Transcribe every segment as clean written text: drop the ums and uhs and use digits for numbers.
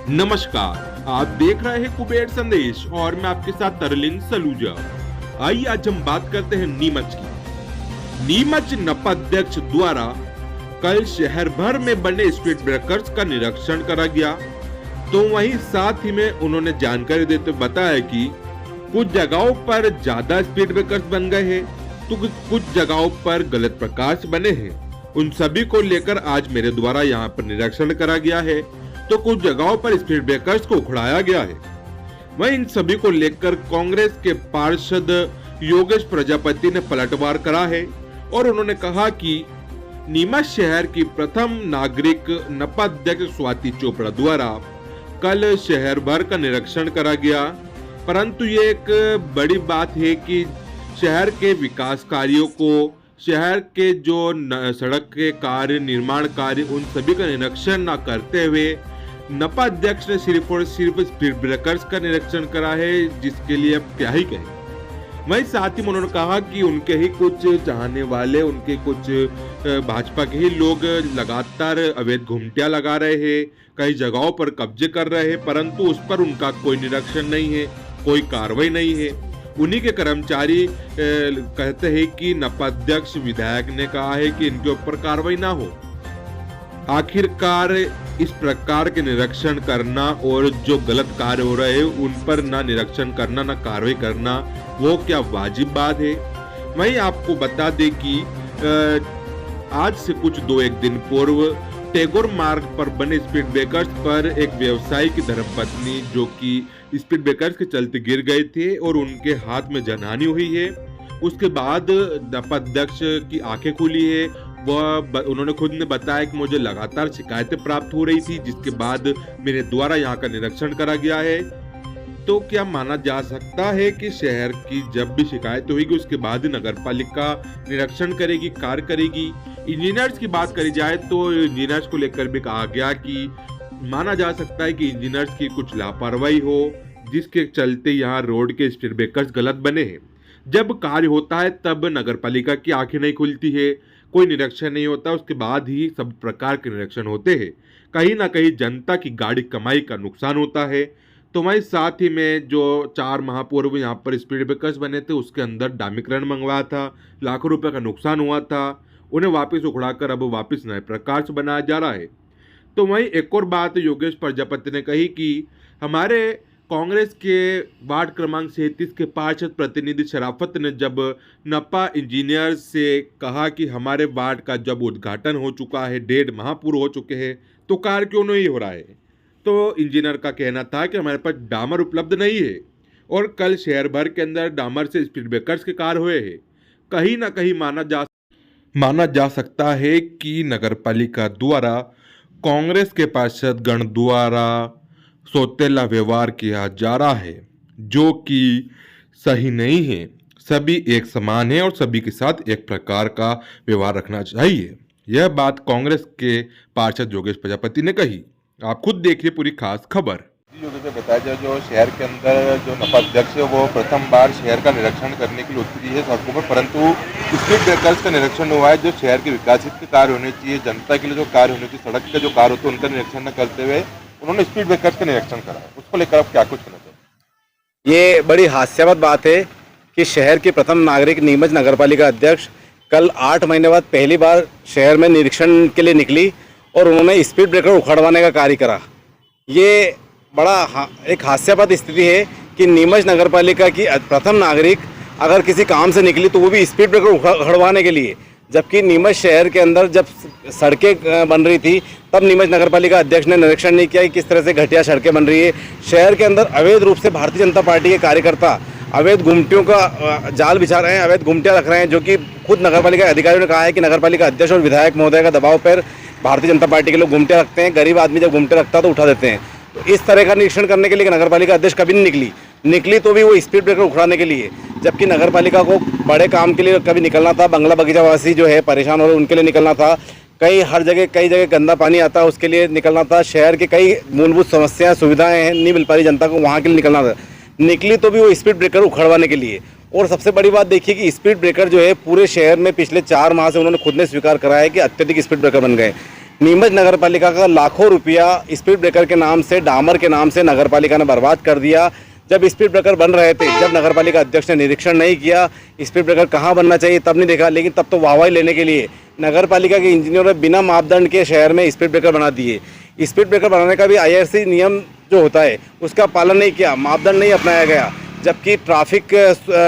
नमस्कार, आप देख रहे हैं कुबेर संदेश और मैं आपके साथ तरलिन सलूजा। आइए आज हम बात करते हैं नीमच की। नीमच नपा अध्यक्ष द्वारा कल शहर भर में बने स्पीड ब्रेकर्स का निरीक्षण करा गया। तो वहीं साथ ही में उन्होंने जानकारी देते हुए बताया कि कुछ जगहों पर ज्यादा स्पीड ब्रेकर्स बन गए हैं तो कुछ जगहों पर गलत प्रकार से बने हैं। उन सभी को लेकर आज मेरे द्वारा यहाँ पर निरीक्षण करा गया है। तो कुछ जगहों पर स्पीड ब्रेकर्स को उखड़ाया गया है। वहीं इन सभी को लेकर कांग्रेस के पार्षद योगेश प्रजापति ने पलटवार करा है और उन्होंने कहा कि नीमच शहर की प्रथम नागरिक नपा अध्यक्ष स्वाति चोपड़ा द्वारा कल शहर भर का निरीक्षण करा गया, परंतु ये एक बड़ी बात है कि शहर के विकास कार्यों को, शहर के जो सड़क के कार्य, निर्माण कार्य, उन सभी का निरीक्षण न करते हुए नपा अध्यक्ष ने सिर्फ और सिर्फ स्पीड ब्रेकर्स का निरीक्षण करा है, जिसके लिए अब क्या ही कहें। वहीं साथ ही उन्होंने कहा कि उनके ही कुछ चाहने वाले, उनके कुछ भाजपा के ही लोग लगातार अवैध घुमटियां लगा रहे हैं, कई जगहों पर कब्जे कर रहे हैं, परंतु उस पर उनका कोई निरीक्षण नहीं है, कोई कार्रवाई नहीं है। उन्हीं के कर्मचारी कहते हैं कि नपा अध्यक्ष विधायक ने कहा है कि इनके ऊपर कार्रवाई ना हो। आखिरकार इस प्रकार के निरीक्षण करना और जो गलत कार्य हो रहे हैं उन पर ना निरीक्षण करना, ना कार्रवाई करना, वो क्या वाजिब बात है? वहीं आपको बता दें कि आज से कुछ 2-1 दिन पूर्व टैगोर मार्ग पर बने स्पीड ब्रेकर्स पर एक व्यवसायी की धर्मपत्नी जो कि स्पीड ब्रेकर्स के चलते गिर गए थे और उनके हाथ में जनहानि हुई है। उसके बाद नपा अध्यक्ष की आंखें खुली है। उन्होंने खुद ने बताया कि मुझे लगातार शिकायतें प्राप्त हो रही थी, जिसके बाद मेरे द्वारा यहाँ का निरीक्षण करा गया है। तो क्या माना जा सकता है कि शहर की जब भी शिकायत होगी उसके बाद ही नगर पालिका निरीक्षण करेगी, कार्य करेगी? इंजीनियर्स की बात करी जाए तो इंजीनियर्स को लेकर भी कहा गया कि माना जा सकता है कि इंजीनियर्स की कुछ लापरवाही हो, जिसके चलते यहाँ रोड के स्पीड ब्रेकर्स गलत बने हैं। जब कार्य होता है तब नगर पालिका की आंखें नहीं खुलती है, कोई निरीक्षण नहीं होता, उसके बाद ही सब प्रकार के निरीक्षण होते हैं। कहीं ना कहीं जनता की गाड़ी कमाई का नुकसान होता है। तो वहीं साथ ही में जो 4 माह पूर्व यहाँ पर स्पीड ब्रेकर्स बने थे उसके अंदर डामिकरण मंगवाया था, लाखों रुपए का नुकसान हुआ था, उन्हें वापस उखड़ाकर अब वापस नए प्रकार से बनाया जा रहा है। तो वहीं एक और बात योगेश प्रजापति ने कही कि हमारे कांग्रेस के वार्ड क्रमांक 37 के पार्षद प्रतिनिधि शराफत ने जब नपा इंजीनियर से कहा कि हमारे वार्ड का जब उद्घाटन हो चुका है, 1.5 माह पूरे हो चुके हैं, तो कार्य क्यों नहीं हो रहा है? तो इंजीनियर का कहना था कि हमारे पास डामर उपलब्ध नहीं है और कल शहर भर के अंदर डामर से स्पीड ब्रेकर्स के कार्य हुए हैं। कहीं ना कहीं माना जा सकता है कि नगर पालिका द्वारा कांग्रेस के पार्षद गण द्वारा सौतेला व्यवहार किया जा रहा है, जो कि सही नहीं है। सभी एक समान है और सभी के साथ एक प्रकार का व्यवहार रखना चाहिए। यह बात कांग्रेस के पार्षद योगेश प्रजापति ने कही। आप खुद देखिए पूरी खास खबर। बताया जाए, जो शहर के अंदर जो नपा अध्यक्ष है वो प्रथम बार शहर का निरीक्षण करने के लिए उतरी है सड़कों पर, परंतु स्पीड ब्रेकर्स का निरीक्षण हुआ है। जो शहर के विकासित के कार्य होने चाहिए, जनता के लिए जो कार्य होने चाहिए, सड़क के जो कार्य होते हैं उनका निरीक्षण न करते हुए उन्होंने स्पीड ब्रेकर्स का निरीक्षण करा है। उसको लेकर आप क्या कुछ कहना चाहिए? ये बड़ी हास्यास्पद बात है कि शहर के प्रथम नागरिक नीमच नगर पालिका अध्यक्ष कल 8 महीने बाद पहली बार शहर में निरीक्षण के लिए निकली और उन्होंने स्पीड ब्रेकर उखड़वाने का कार्य करा। ये बड़ा एक हास्यास्पद स्थिति है कि नीमच नगर पालिका की प्रथम नागरिक अगर किसी काम से निकली तो वो भी स्पीड ब्रेकर उखड़वाने के लिए, जबकि नीमच शहर के अंदर जब सड़कें बन रही थी तब नीमच नगर पालिका अध्यक्ष ने निरीक्षण नहीं किया कि किस तरह से घटिया सड़कें बन रही है। शहर के अंदर अवैध रूप से भारतीय जनता पार्टी के कार्यकर्ता अवैध घुमटियों का जाल बिछा रहे हैं, अवैध घुमटियाँ रख रहे हैं, जो कि खुद नगर पालिका अधिकारियों ने कहा है कि नगर पालिका अध्यक्ष और विधायक महोदय का दबाव पर भारतीय जनता पार्टी के लोग घुमटियाँ रखते हैं। गरीब आदमी जब घुमटे रखता है तो उठा देते हैं। तो इस तरह का निरीक्षण करने के लिए नगर पालिका अध्यक्ष कभी नहीं निकली तो भी वो स्पीड ब्रेकर उखड़ाने के लिए, जबकि नगर पालिका को बड़े काम के लिए कभी निकलना था। बंगला बगीचावासी जो है परेशान हो रहे उनके लिए निकलना था। कई जगह गंदा पानी आता है उसके लिए निकलना था। शहर के कई मूलभूत समस्याएं, सुविधाएं हैं नहीं मिल पा रही जनता को, वहाँ के लिए निकलना था। निकली तो भी वो स्पीड ब्रेकर उखड़वाने के लिए। और सबसे बड़ी बात देखिए कि स्पीड ब्रेकर जो है पूरे शहर में पिछले 4 माह से उन्होंने खुद ने स्वीकार करा है कि अत्यधिक स्पीड ब्रेकर बन गए। नीमच नगर पालिका का लाखों रुपया स्पीड ब्रेकर के नाम से, डामर के नाम से नगर पालिका ने बर्बाद कर दिया। जब स्पीड ब्रेकर बन रहे थे, जब नगर पालिका अध्यक्ष ने निरीक्षण नहीं किया, स्पीड ब्रेकर कहाँ बनना चाहिए तब नहीं देखा, लेकिन तब तो वाहवाही लेने के लिए नगर पालिका के इंजीनियरों ने बिना मापदंड के शहर में स्पीड ब्रेकर बना दिए। स्पीड ब्रेकर बनाने का भी IRC नियम जो होता है उसका पालन नहीं किया, मापदंड नहीं अपनाया गया, जबकि ट्रैफिक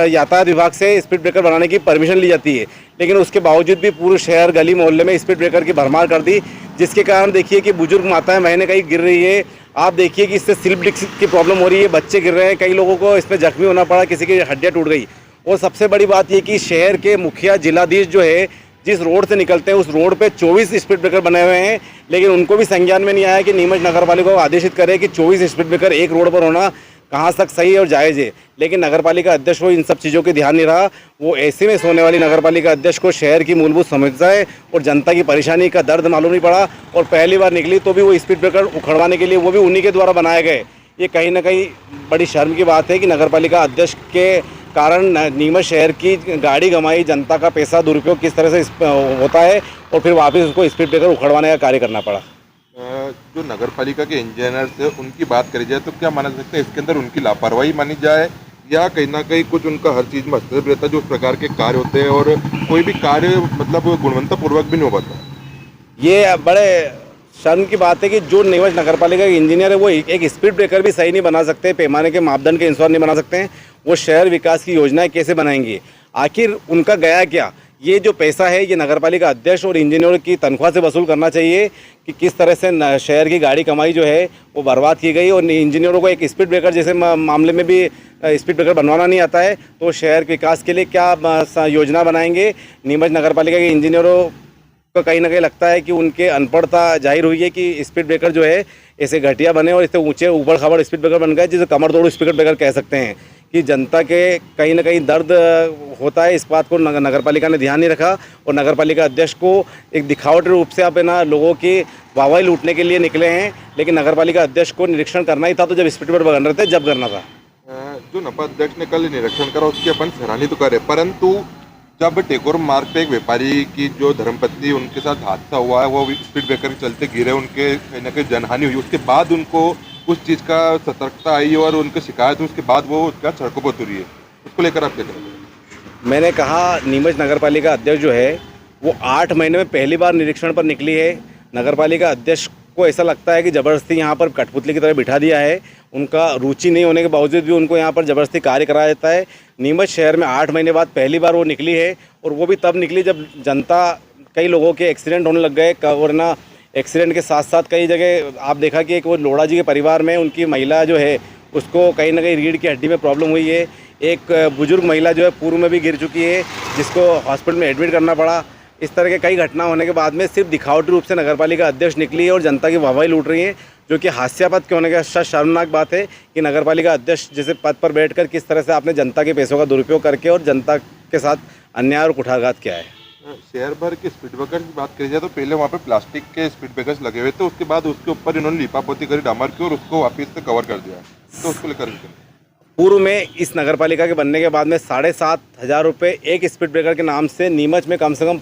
यातायात विभाग से स्पीड ब्रेकर बनाने की परमिशन ली जाती है, लेकिन उसके बावजूद भी पूरे शहर गली मोहल्ले में स्पीड ब्रेकर की भरमार कर दी, जिसके कारण देखिए कि बुजुर्ग माताएं बहनें कहीं गिर रही है। आप देखिए कि इससे स्लिप डिस्क की प्रॉब्लम हो रही है, बच्चे गिर रहे हैं, कई लोगों को इसमें जख्मी होना पड़ा, किसी की हड्डियाँ टूट गई। और सबसे बड़ी बात ये कि शहर के मुखिया जिलाधीश जो है, जिस रोड से निकलते हैं उस रोड पे 24 स्पीड ब्रेकर बने हुए हैं, लेकिन उनको भी संज्ञान में नहीं आया कि नीमच नगर पालिका को आदेशित करे कि 24 स्पीड ब्रेकर एक रोड पर होना कहाँ तक सही है और जायज़ है। लेकिन नगर पालिका अध्यक्ष को इन सब चीज़ों की ध्यान नहीं रहा। वो ऐसे में सोने वाली नगर पालिका अध्यक्ष को शहर की मूलभूत समस्याएं और जनता की परेशानी का दर्द मालूम नहीं पड़ा, और पहली बार निकली तो भी वो स्पीड ब्रेकर उखड़वाने के लिए वो भी उन्हीं के द्वारा बनाए गए। ये कहीं ना कहीं बड़ी शर्म की बात है कि नगर पालिका अध्यक्ष के कारण नीमच शहर की गाड़ी गंवाई, जनता का पैसा दुरुपयोग किस तरह से होता है, और फिर वापस उसको स्पीड ब्रेकर उखड़वाने का कार्य करना पड़ा। जो नगर पालिका के इंजीनियर्स है उनकी बात करी जाए तो क्या माना सकते हैं इसके अंदर उनकी लापरवाही मानी जाए, या कहीं ना कहीं कुछ उनका हर चीज़ में हस्तक्षेप रहता है जो उस प्रकार के कार्य होते हैं, और कोई भी कार्य मतलब गुणवत्तापूर्वक भी नहीं हो पाता? ये बड़े शर्म की बात है कि जो नीमच नगर पालिका के इंजीनियर है वो एक स्पीड ब्रेकर भी सही नहीं बना सकते, पैमाने के मापदंड के अनुसार नहीं बना सकते हैं। वो शहर विकास की योजनाएं कैसे बनाएंगे? आखिर उनका गया क्या? ये जो पैसा है ये नगर पालिका अध्यक्ष और इंजीनियर की तनख्वाह से वसूल करना चाहिए कि किस तरह से शहर की गाड़ी कमाई जो है वो बर्बाद की गई। और इंजीनियरों को एक स्पीड ब्रेकर जैसे मामले में भी स्पीड ब्रेकर बनवाना नहीं आता है, तो शहर के विकास के लिए क्या योजना बनाएंगे? नीमच नगर पालिका के इंजीनियरों को कहीं ना कहीं लगता है कि उनके अनपढ़ता जाहिर हुई है कि स्पीड ब्रेकर जो है ऐसे घटिया बने और इतने ऊंचे ऊबड़ खाबड़ स्पीड ब्रेकर बन गए जिसे कमर तोड़ स्पीड ब्रेकर कह सकते हैं, कि जनता के कहीं ना कहीं दर्द होता है। इस बात को नगर पालिका ने ध्यान नहीं रखा, और नगर पालिका अध्यक्ष को एक दिखावटी रूप से आप ना लोगों की वाहवाही लूटने के लिए निकले हैं, लेकिन नगर पालिका अध्यक्ष को निरीक्षण करना ही था तो जब स्पीड ब्रेकर बन रहे थे जब करना था। जो नपा अध्यक्ष ने कल निरीक्षण करा उसकी अपन सराहनीय तो करे, परंतु जब टेगोर मार्ग पे एक व्यापारी की जो धर्मपत्नी उनके साथ हादसा हुआ है, वो स्पीड ब्रेकर के चलते गिरे, उनके कहीं ना कहीं जनहानि हुई, उसके बाद उनको उस चीज़ का सतर्कता आई और उनकी शिकायत हुई, उसके बाद वो उसका सड़कों पर उतरी है, उसको लेकर आप क्या करेंगे? मैंने कहा नीमच नगर पालिका अध्यक्ष जो है वो 8 महीने में पहली बार निरीक्षण पर निकली है। नगर पालिका अध्यक्ष को ऐसा लगता है कि ज़बरदस्ती यहाँ पर कठपुतली की तरह बिठा दिया है, उनका रुचि नहीं होने के बावजूद भी उनको यहाँ पर ज़बरदस्ती कार्य कराया जाता है। नीमच शहर में 8 महीने बाद पहली बार वो निकली है, और वो भी तब निकली जब जनता, कई लोगों के एक्सीडेंट होने लग गए, और ना एक्सीडेंट के साथ साथ कई जगह आप देखा कि एक वो लोढ़ा जी के परिवार में उनकी महिला जो है उसको कहीं ना कहीं रीढ़ की हड्डी में प्रॉब्लम हुई है। एक बुजुर्ग महिला जो है पूर्व में भी गिर चुकी है, जिसको हॉस्पिटल में एडमिट करना पड़ा। इस तरह के कई घटना होने के बाद में सिर्फ दिखावटी रूप से नगर पालिका अध्यक्ष निकली है और जनता की वाहवाही लूट रही है, जो कि हास्यास्पद के होने का शर्मनाक बात है कि नगर पालिका अध्यक्ष जैसे पद पर बैठकर किस तरह से आपने जनता के पैसों का दुरुपयोग करके और जनता के साथ अन्याय और कुठाराघात किया है। शहर भर के स्पीड ब्रेकर की बात करी जाए तो पहले वहाँ पे प्लास्टिक के स्पीड ब्रेकर्स लगे हुए थे, उसके बाद उसके ऊपर इन्होंने लिपापोती करी डामर की और उसको वापस से कवर कर दिया, तो उसको लेकर पूर्व में इस नगर पालिका के बनने के बाद में 7,500 रुपये एक स्पीड ब्रेकर के नाम से नीमच में कम से कम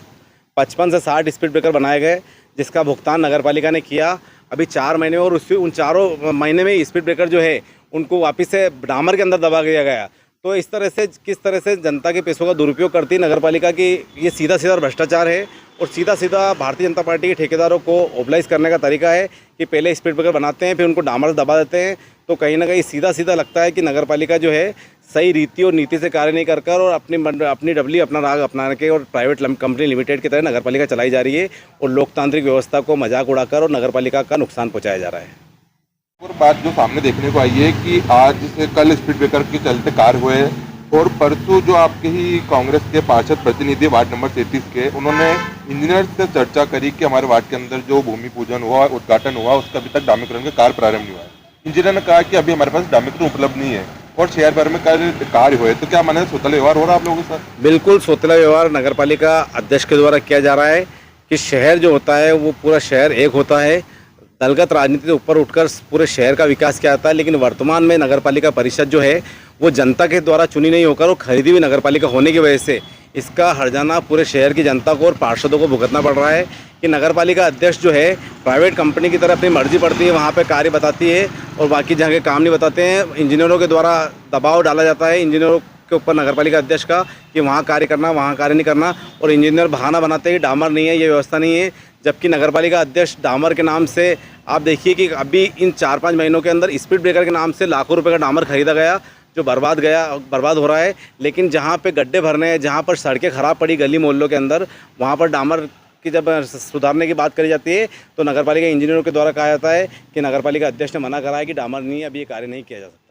55 से 60 स्पीड ब्रेकर बनाए गए, जिसका भुगतान नगर पालिका ने किया। अभी 4 महीने और उससे उन 4 महीने में स्पीड ब्रेकर जो है उनको वापस से डामर के अंदर दबा दिया गया। तो इस तरह से किस तरह से जनता के पैसों का दुरुपयोग करती नगर पालिका की, ये सीधा सीधा भ्रष्टाचार है और सीधा सीधा भारतीय जनता पार्टी के ठेकेदारों को ओबलाइज करने का तरीका है कि पहले स्पीड ब्रेकर बनाते हैं फिर उनको डामर से दबा देते हैं। तो कहीं ना कहीं सीधा सीधा लगता है कि नगर पालिका जो है सही रीति और नीति से कार्य नहीं कर और अपनी डबली अपना राग अपना के और प्राइवेट कंपनी लिमिटेड की तरह नगर पालिका चलाई जा रही है और लोकतांत्रिक व्यवस्था को मजाक उड़ाकर और नगर पालिका का नुकसान पहुँचाया जा रहा है। और बात जो सामने देखने को आई है कि आज से कल स्पीड ब्रेकर के चलते कार्य हुए और परसों जो आपके ही कांग्रेस के पार्षद प्रतिनिधि वार्ड नंबर 33 के, उन्होंने इंजीनियर से चर्चा करी कि हमारे वार्ड के अंदर जो भूमि पूजन हुआ, उद्घाटन हुआ, उसका अभी तक डामरीकरण का कार्य प्रारंभ नहीं हुआ है। इंजीनियर ने कहा कि अभी हमारे पास डामरीकरण उपलब्ध नहीं है और शहर भर में कार्य हुए, तो क्या माने सोतला व्यवहार हो रहा है आप लोगों के साथ? बिल्कुल सोतला व्यवहार नगर पालिका अध्यक्ष के द्वारा किया जा रहा है कि शहर जो होता है वो पूरा शहर एक होता है, दलगत राजनीति से ऊपर उठकर पूरे शहर का विकास किया जाता है। लेकिन वर्तमान में नगर पालिका परिषद जो है वो जनता के द्वारा चुनी नहीं होकर वो खरीदी हुई नगरपालिका होने की वजह से इसका हर्जाना पूरे शहर की जनता को और पार्षदों को भुगतना पड़ रहा है कि नगरपालिका अध्यक्ष जो है प्राइवेट कंपनी की तरह अपनी मर्जी पड़ती है, वहाँ पे कार्य बताती है और बाकी जगह के काम नहीं बताते हैं। इंजीनियरों के द्वारा दबाव डाला जाता है इंजीनियरों के ऊपर नगरपालिका अध्यक्ष का कि वहाँ कार्य करना, वहाँ कार्य नहीं करना, और इंजीनियर बहाना बनाते हैं कि डामर नहीं है, ये व्यवस्था नहीं है। जबकि नगरपालिका अध्यक्ष डामर के नाम से आप देखिए कि अभी इन 4-5 महीनों के अंदर स्पीड ब्रेकर के नाम से लाखों रुपए का डामर खरीदा गया जो बर्बाद हो रहा है। लेकिन जहाँ पे गड्ढे भरने हैं, जहाँ पर सड़कें ख़राब पड़ी गली मोहल्लों के अंदर, वहाँ पर डामर की जब सुधारने की बात करी जाती है तो नगरपालिका इंजीनियरों के द्वारा कहा जाता है कि नगरपालिका अध्यक्ष ने मना करा है कि डामर नहीं है, अभी ये कार्य नहीं किया जा सकता।